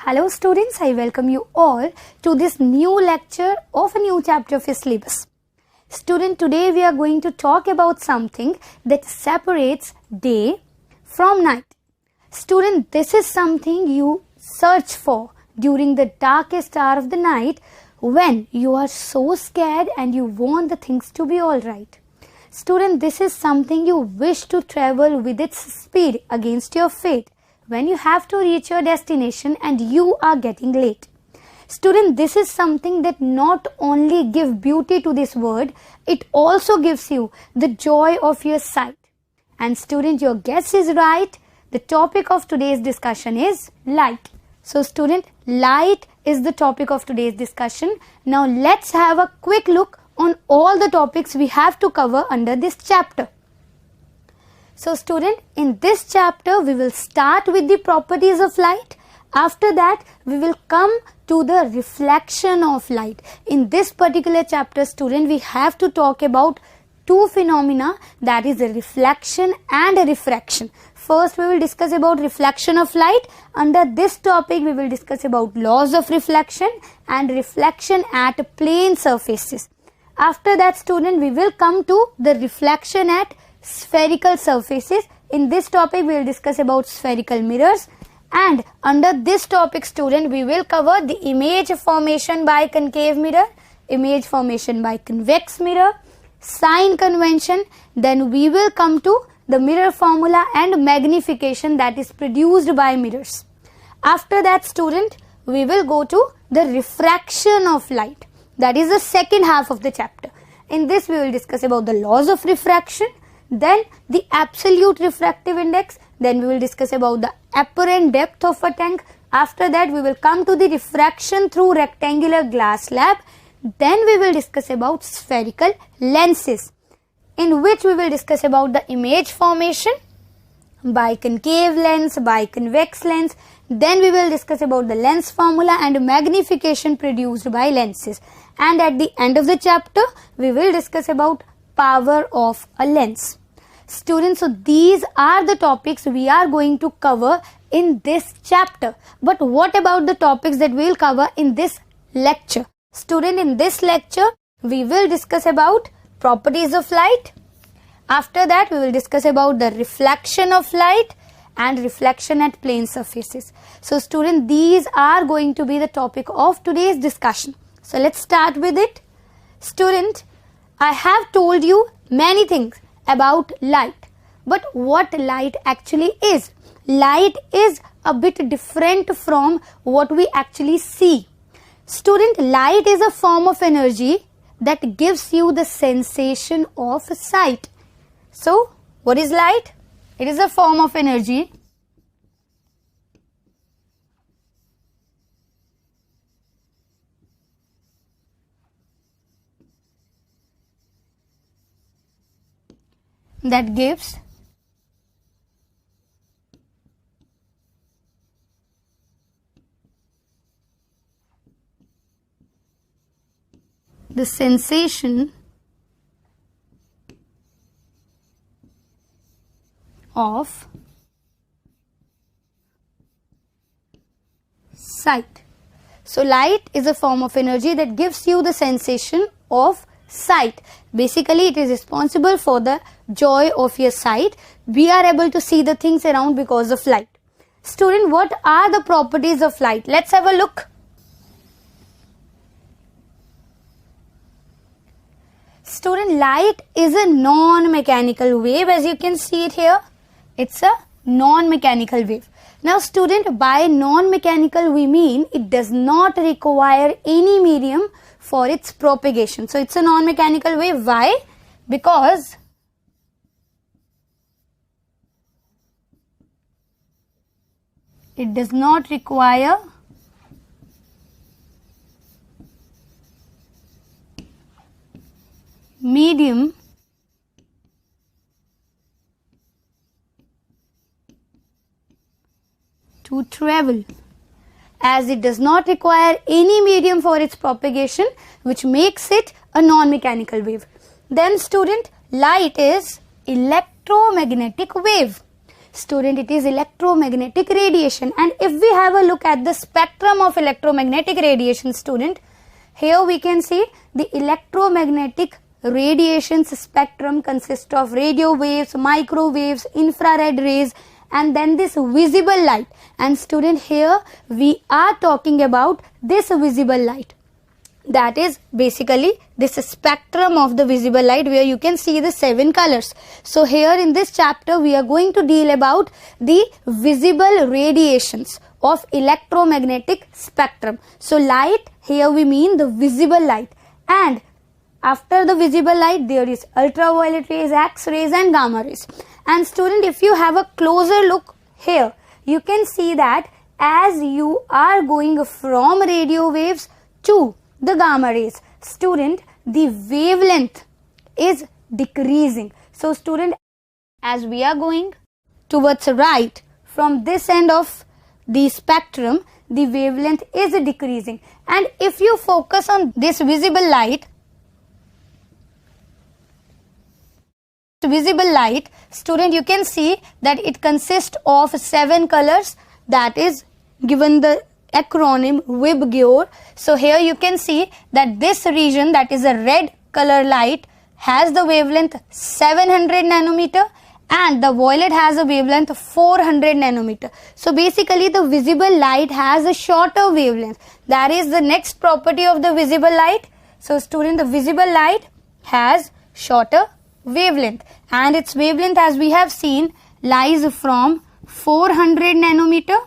Hello students, I welcome you all to this new lecture of a new chapter of your syllabus. Student, today we are going to talk about something that separates day from night. Student, this is something you search for during the darkest hour of the night when you are so scared and you want the things to be alright. Student, this is something you wish to travel with its speed against your fate when you have to reach your destination and you are getting late. Student, this is something that not only gives beauty to this world, it also gives you the joy of your sight. And student, your guess is right. The topic of today's discussion is light. So student, light is the topic of today's discussion. Now let's have a quick look on all the topics we have to cover under this chapter. So student, in this chapter we will start with the properties of light. After that we will come to the reflection of light. In this particular chapter student, we have to talk about two phenomena, that is a reflection and a refraction. First we will discuss about reflection of light. Under this topic we will discuss about laws of reflection and reflection at plane surfaces. After that student, we will come to the reflection at spherical surfaces. In this topic we will discuss about spherical mirrors, and under this topic student, we will cover the image formation by concave mirror, image formation by convex mirror, sign convention. Then we will come to the mirror formula and magnification that is produced by mirrors. After that student, we will go to the refraction of light, that is the second half of the chapter. In this we will discuss about the laws of refraction, then the absolute refractive index, then we will discuss about the apparent depth of a tank. After that we will come to the refraction through rectangular glass slab. Then we will discuss about spherical lenses, in which we will discuss about the image formation by concave lens, by convex lens. Then we will discuss about the lens formula and magnification produced by lenses. And at the end of the chapter we will discuss about power of a lens. Students, so these are the topics we are going to cover in this chapter. But what about the topics that we will cover in this lecture? Student, in this lecture we will discuss about properties of light. After that we will discuss about the reflection of light and reflection at plane surfaces. So student, these are going to be the topic of today's discussion. So let's start with it. Student, I have told you many things about light, but what light actually is? Light is a bit different from what we actually see. Student, light is a form of energy that gives you the sensation of sight. So what is light? It is a form of energy that gives the sensation of sight. So light is a form of energy that gives you the sensation of sight. Basically it is responsible for the joy of your sight. We are able to see the things around because of light. Student, what are the properties of light? Let's have a look. Student, light is a non-mechanical wave. As you can see it here, it's a non-mechanical wave. Now student, by non-mechanical we mean it does not require any medium for its propagation. So it's a non-mechanical wave. Why? Because it does not require medium to travel, as it does not require any medium for its propagation, which makes it a non-mechanical wave. Then student, light is electromagnetic wave. Student, it is electromagnetic radiation. And if we have a look at the spectrum of electromagnetic radiation, student, here we can see the electromagnetic radiation's spectrum consists of radio waves, microwaves, infrared rays, and then this visible light. And student, here we are talking about this visible light. That is basically this spectrum of the visible light, where you can see the 7 colors. So here in this chapter we are going to deal about the visible radiations of electromagnetic spectrum. So light, here we mean the visible light, and after the visible light there is ultraviolet rays, X-rays and gamma rays. And student, if you have a closer look here, you can see that as you are going from radio waves to the gamma rays, student, the wavelength is decreasing. So student, as we are going towards right from this end of the spectrum, the wavelength is decreasing. And if you focus on this visible light, student, you can see that it consists of 7 colors, that is given the acronym WIBGYOR. So here you can see that this region, that is a red color light, has the wavelength 700 nanometer and the violet has a wavelength 400 nanometer. So basically the visible light has a shorter wavelength. That is the next property of the visible light. So student, the visible light has shorter wavelength, and its wavelength, as we have seen, lies from 400 nanometer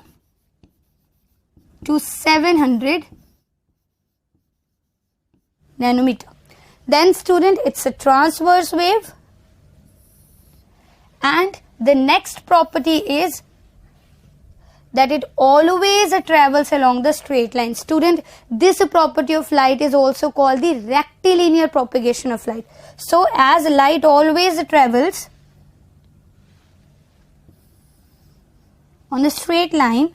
to 700 nanometer. Then student, it's a transverse wave, and the next property is that it always travels along the straight line. Student, this property of light is also called the rectilinear propagation of light. So as light always travels on a straight line,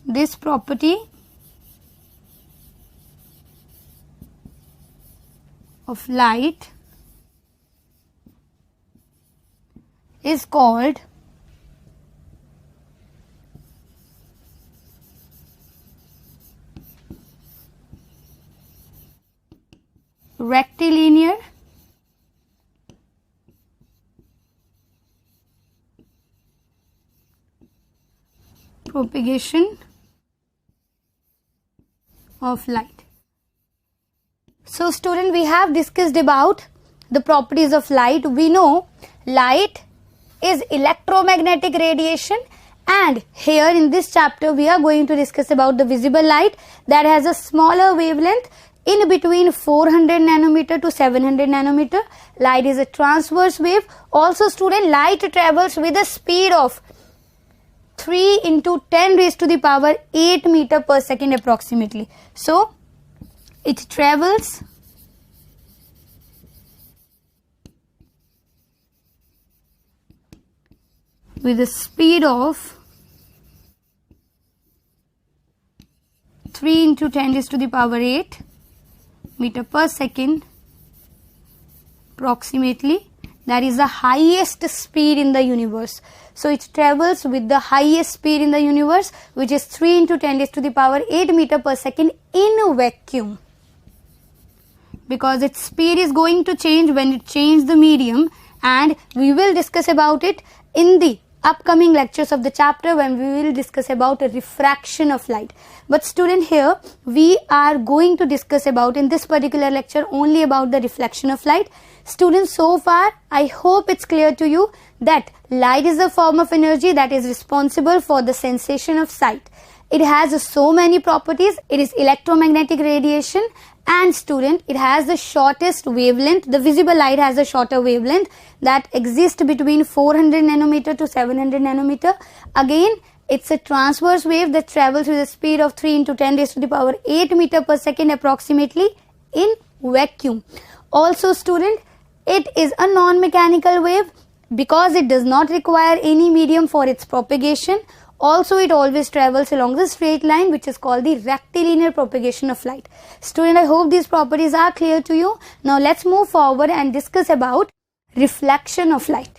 this property of light is called rectilinear propagation of light. So student, we have discussed about the properties of light. We know light is electromagnetic radiation, and here in this chapter we are going to discuss about the visible light that has a smaller wavelength in between 400 nanometer to 700 nanometer. Light is a transverse wave. Also student, light travels with a speed of 3 into 10 raised to the power 8 meter per second approximately. So it travels with a speed of 3 into 10 raised to the power 8 meter per second approximately. That is the highest speed in the universe. So it travels with the highest speed in the universe, which is 3 into 10 raised to the power 8 meter per second in vacuum. Because its speed is going to change when it changes the medium, and we will discuss about it in the upcoming lectures of the chapter when we will discuss about a refraction of light. But student, here we are going to discuss about in this particular lecture only about the reflection of light. Students, so far I hope it's clear to you that light is a form of energy that is responsible for the sensation of sight. It has so many properties. It is electromagnetic radiation, and student, it has the shortest wavelength. The visible light has a shorter wavelength that exists between 400 nanometer to 700 nanometer. Again, it's a transverse wave that travels with a speed of 3 into 10 raised to the power 8 meter per second approximately in vacuum. Also student, it is a non-mechanical wave because it does not require any medium for its propagation. Also, it always travels along the straight line, which is called the rectilinear propagation of light. Student, I hope these properties are clear to you. Now let's move forward and discuss about reflection of light.